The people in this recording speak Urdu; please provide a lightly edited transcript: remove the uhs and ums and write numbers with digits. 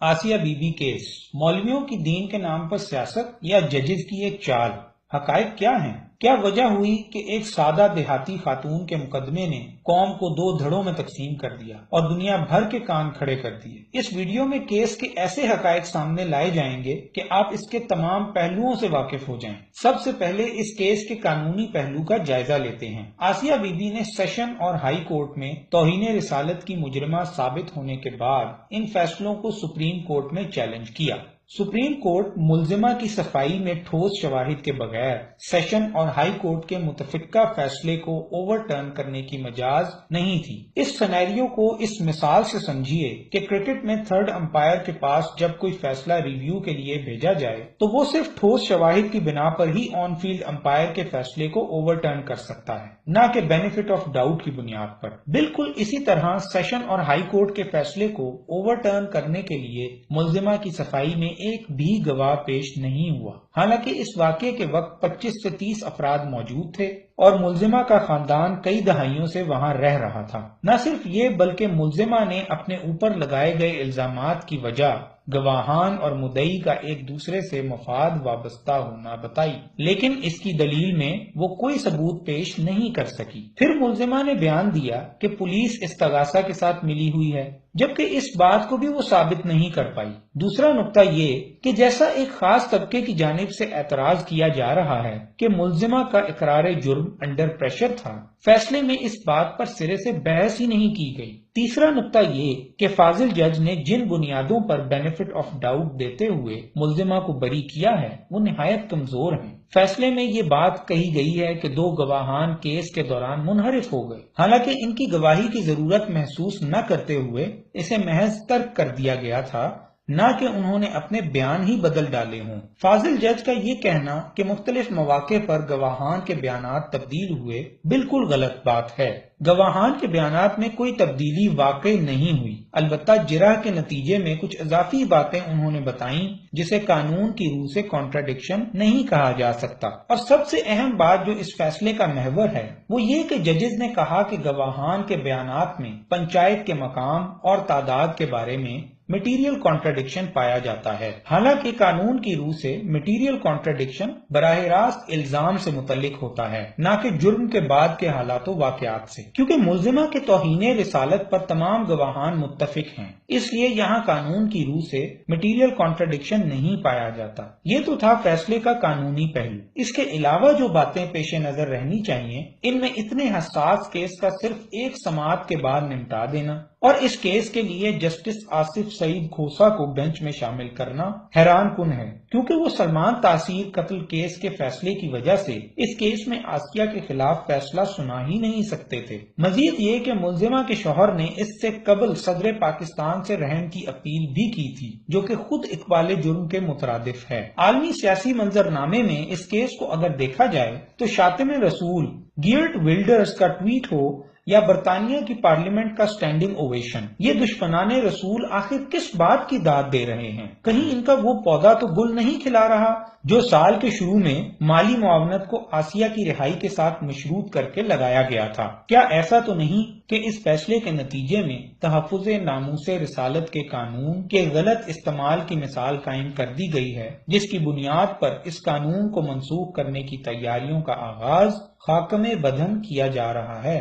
آسیہ بی بی کیس، مولویوں کی دین کے نام پر سیاست یا ججز کی ایک چال؟ حقائق کیا ہیں؟ کیا وجہ ہوئی کہ ایک سادہ دیہاتی خاتون کے مقدمے نے قوم کو دو دھڑوں میں تقسیم کر دیا اور دنیا بھر کے کان کھڑے کر دیے؟ اس ویڈیو میں کیس کے ایسے حقائق سامنے لائے جائیں گے کہ آپ اس کے تمام پہلوؤں سے واقف ہو جائیں۔ سب سے پہلے اس کیس کے قانونی پہلو کا جائزہ لیتے ہیں۔ آسیہ بی بی نے سیشن اور ہائی کورٹ میں توہین رسالت کی مجرمہ ثابت ہونے کے بعد ان فیصلوں کو سپریم کورٹ میں چیلنج کیا۔ سپریم کورٹ ملزمہ کی صفائی میں ٹھوس شواہد کے بغیر سیشن اور ہائی کورٹ کے متفقہ فیصلے کو اوور ٹرن کرنے کی مجاز نہیں تھی۔ اس سینیریو کو اس مثال سے سمجھیے کہ کرکٹ میں تھرڈ امپائر کے پاس جب کوئی فیصلہ ریویو کے لیے بھیجا جائے تو وہ صرف ٹھوس شواہد کی بنا پر ہی آن فیلڈ امپائر کے فیصلے کو اوور ٹرن کر سکتا ہے، نہ کہ بینیفٹ آف ڈاؤٹ کی بنیاد پر۔ بالکل اسی طرح سیشن اور ہائی کورٹ کے فیصلے کو اوور ٹرن کرنے کے لیے ملزمہ کی صفائی میں ایک بھی گواہ پیش نہیں ہوا، حالانکہ اس واقعے کے وقت 25 سے 30 افراد موجود تھے اور ملزمہ کا خاندان کئی دہائیوں سے وہاں رہ رہا تھا۔ نہ صرف یہ بلکہ ملزمہ نے اپنے اوپر لگائے گئے الزامات کی وجہ گواہان اور مدعی کا ایک دوسرے سے مفاد وابستہ ہونا بتائی، لیکن اس کی دلیل میں وہ کوئی ثبوت پیش نہیں کر سکی۔ پھر ملزمہ نے بیان دیا کہ پولیس استغاثہ کے ساتھ ملی ہوئی ہے، جبکہ اس بات کو بھی وہ ثابت نہیں کر پائی۔ دوسرا نقطہ یہ کہ جیسا ایک خاص طبقے کی جانب سے اعتراض کیا جا رہا ہے کہ ملزمہ کا اقرار جرم انڈر پریشر تھا، فیصلے میں اس بات پر سرے سے بحث ہی نہیں کی گئی۔ تیسرا نقطہ یہ کہ فاضل جج نے جن بنیادوں پر بینیفٹ آف ڈاؤٹ دیتے ہوئے ملزمہ کو بری کیا ہے وہ نہایت کمزور ہیں۔ فیصلے میں یہ بات کہی گئی ہے کہ دو گواہان کیس کے دوران منحرف ہو گئے، حالانکہ ان کی گواہی کی ضرورت محسوس نہ کرتے ہوئے اسے محض ترک کر دیا گیا تھا، نہ کہ انہوں نے اپنے بیان ہی بدل ڈالے ہوں۔ فاضل جج کا یہ کہنا کہ مختلف مواقع پر گواہان کے بیانات تبدیل ہوئے بالکل غلط بات ہے۔ گواہان کے بیانات میں کوئی تبدیلی واقع نہیں ہوئی، البتہ جرح کے نتیجے میں کچھ اضافی باتیں انہوں نے بتائیں جسے قانون کی روح سے کانٹراڈکشن نہیں کہا جا سکتا۔ اور سب سے اہم بات جو اس فیصلے کا محور ہے وہ یہ کہ ججز نے کہا کہ گواہان کے بیانات میں پنچایت کے مقام اور تعداد کے بارے میں میٹیریل کانٹراڈکشن پایا جاتا ہے، حالانکہ قانون کی روح سے میٹیریل کانٹراڈکشن براہ راست الزام سے متعلق ہوتا ہے، نہ کہ جرم کے بعد کے حالات و واقعات سے۔ کیونکہ ملزمہ کے توہین رسالت پر تمام گواہان متفق ہیں، اس لیے یہاں قانون کی روح سے میٹیریل کانٹراڈکشن نہیں پایا جاتا۔ یہ تو تھا فیصلے کا قانونی پہلو۔ اس کے علاوہ جو باتیں پیش نظر رہنی چاہیے، ان میں اتنے حساس کیس کا صرف ایک سماعت کے بعد نمٹا دینا اور اس کیس کے لیے جسٹس آصف سعید کھوسہ کو بینچ میں شامل کرنا حیران کن ہے، کیونکہ وہ سلمان تاثیر قتل کیس کے فیصلے کی وجہ سے اس کیس میں آسیہ کے خلاف فیصلہ سنا ہی نہیں سکتے تھے۔ مزید یہ کہ ملزمہ کے شوہر نے اس سے قبل صدر پاکستان سے رحم کی اپیل بھی کی تھی، جو کہ خود اقبال جرم کے مترادف ہے۔ عالمی سیاسی منظرنامے میں اس کیس کو اگر دیکھا جائے تو شاتم رسول گیرٹ ولڈرز کا ٹویٹ ہو یا برطانیہ کی پارلیمنٹ کا سٹینڈنگ اوویشن، یہ دشمنان رسول آخر کس بات کی داد دے رہے ہیں؟ کہیں ان کا وہ پودا تو گل نہیں کھلا رہا جو سال کے شروع میں مالی معاونت کو آسیہ کی رہائی کے ساتھ مشروط کر کے لگایا گیا تھا؟ کیا ایسا تو نہیں کہ اس فیصلے کے نتیجے میں تحفظ ناموس رسالت کے قانون کے غلط استعمال کی مثال قائم کر دی گئی ہے، جس کی بنیاد پر اس قانون کو منسوخ کرنے کی تیاریوں کا آغاز خاکم بدہن کیا جا رہا ہے؟